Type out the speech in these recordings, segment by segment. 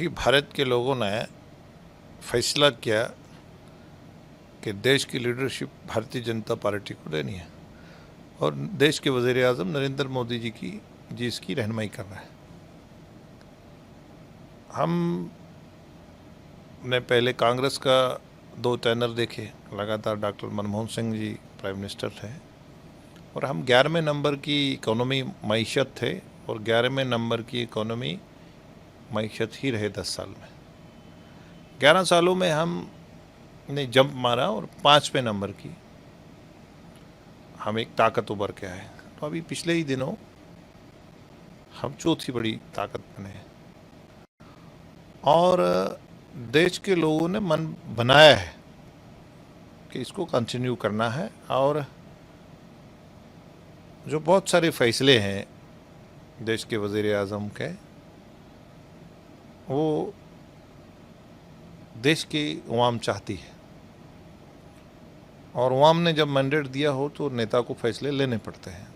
कि भारत के लोगों ने फैसला किया कि देश की लीडरशिप भारतीय जनता पार्टी को देनी है और देश के वज़ीर आज़म नरेंद्र मोदी जी इसकी रहनुमाई कर रहा है। हम ने पहले कांग्रेस का 2 टर्नर देखे, लगातार doctor Manmohan Singh ji prime minister थे और हम 11वें नंबर की इकोनॉमी मईशत थे और 11वें नंबर की इकोनॉमी मईशत ही रहे 10 साल में। 11 सालों में हमने जंप मारा और 5वें नंबर की हम एक ताकत उभर के आए। तो अभी पिछले ही दिनों हम चौथी बड़ी ताकत बने और देश के लोगों ने मन बनाया है कि इसको कंटिन्यू करना है और जो बहुत सारे फैसले हैं देश के वज़ीर आज़म के, वो देश की अवाम चाहती है और अवाम ने जब मैंडेट दिया हो तो नेता को फैसले लेने पड़ते हैं।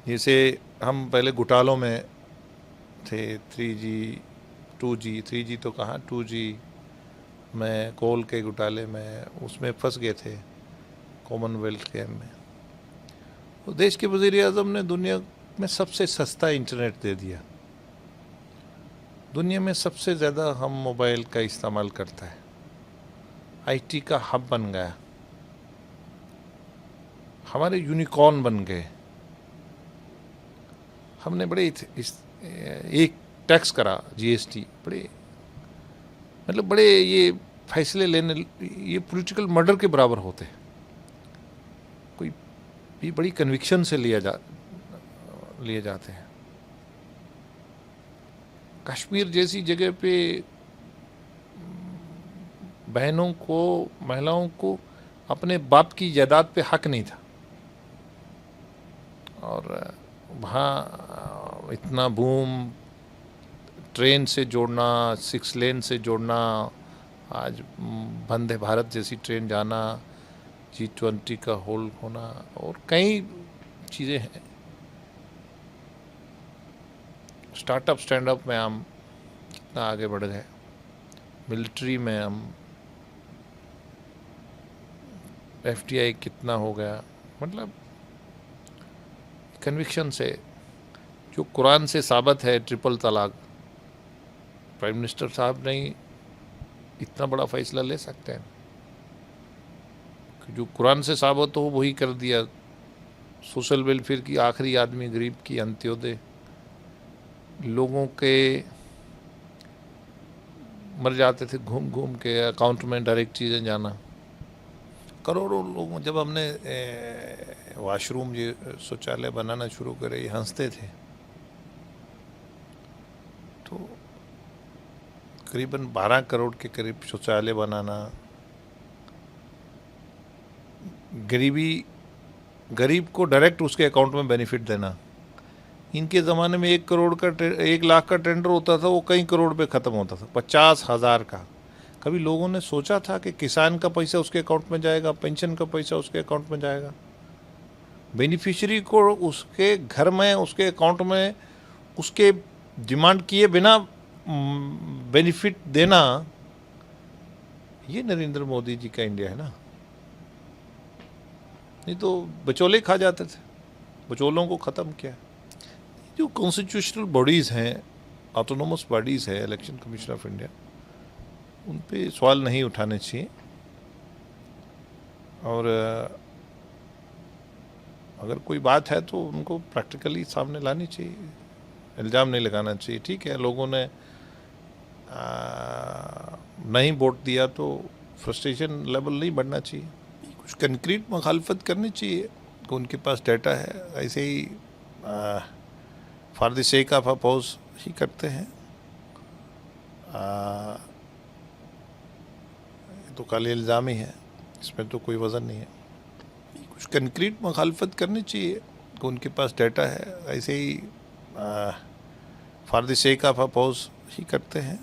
जैसे हम पहले घोटालों में थे, 3G 2G 3G तो कहाँ 2G में, कोल के घोटाले में, उसमें फंस गए थे कॉमनवेल्थ गेम में। तो देश के वज़ीर आज़म ने दुनिया में सबसे सस्ता इंटरनेट दे दिया। दुनिया में सबसे ज़्यादा हम मोबाइल का इस्तेमाल करता है, IT का हब बन गया, हमारे यूनिकॉर्न बन गए। हमने बड़े एक टैक्स करा GST, बड़े ये फैसले लेने, ये पॉलिटिकल मर्डर के बराबर होते हैं। कोई भी बड़ी कन्विक्शन से लिए जाते हैं। कश्मीर जैसी जगह पे बहनों को, महिलाओं को अपने बाप की जायदाद पे हक नहीं था और वहाँ इतना बूम, ट्रेन से जोड़ना, 6 लेन से जोड़ना, आज वंदे भारत जैसी ट्रेन जाना, G20 का होल्ड होना और कई चीज़ें हैं। स्टार्टअप स्टैंडअप में हम कितना आगे बढ़ गए, मिलिट्री में हम FDI कितना हो गया। मतलब कन्विक्शन से, जो कुरान से साबित है, ट्रिपल तलाक, प्राइम मिनिस्टर साहब नहीं इतना बड़ा फैसला ले सकते हैं। जो कुरान से साबित हो वही कर दिया। सोशल वेलफेयर की आखिरी आदमी, गरीब की अंत्योदय, लोगों के मर जाते थे घूम घूम के, अकाउंट में डायरेक्ट चीज़ें जाना। करोड़ों लोग, जब हमने वॉशरूम, ये शौचालय बनाना शुरू करे, ये हंसते थे। तो करीबन 12 करोड़ के करीब शौचालय बनाना, गरीब को डायरेक्ट उसके अकाउंट में बेनिफिट देना। इनके ज़माने में 1 लाख का टेंडर होता था, वो कई करोड़ पे ख़त्म होता था, 50,000 का। कभी लोगों ने सोचा था कि किसान का पैसा उसके अकाउंट में जाएगा, पेंशन का पैसा उसके अकाउंट में जाएगा? बेनिफिशियरी को उसके घर में, उसके अकाउंट में, उसके डिमांड किए बिना बेनिफिट देना, ये नरेंद्र मोदी जी का इंडिया है ना। नहीं तो बचौले खा जाते थे, बचौलों को ख़त्म किया। जो कॉन्स्टिट्यूशनल बॉडीज़ हैं, ऑटोनोमस बॉडीज़ है, इलेक्शन कमीशन ऑफ इंडिया, उन पे सवाल नहीं उठाने चाहिए और अगर कोई बात है तो उनको प्रैक्टिकली सामने लानी चाहिए, इल्ज़ाम नहीं लगाना चाहिए। ठीक है, लोगों ने नहीं वोट दिया तो फ्रस्ट्रेशन लेवल नहीं बढ़ना चाहिए, कुछ कंक्रीट मुखालफत करनी चाहिए। तो उनके पास डाटा है, ऐसे ही for the sake of oppose ही करते हैं। तो काले इल्ज़ाम ही है, इसमें तो कोई वज़न नहीं है। कुछ कंक्रीट मुखालफत करनी चाहिए। तो उनके पास डाटा है, ऐसे ही for the sake of oppose ही करते हैं।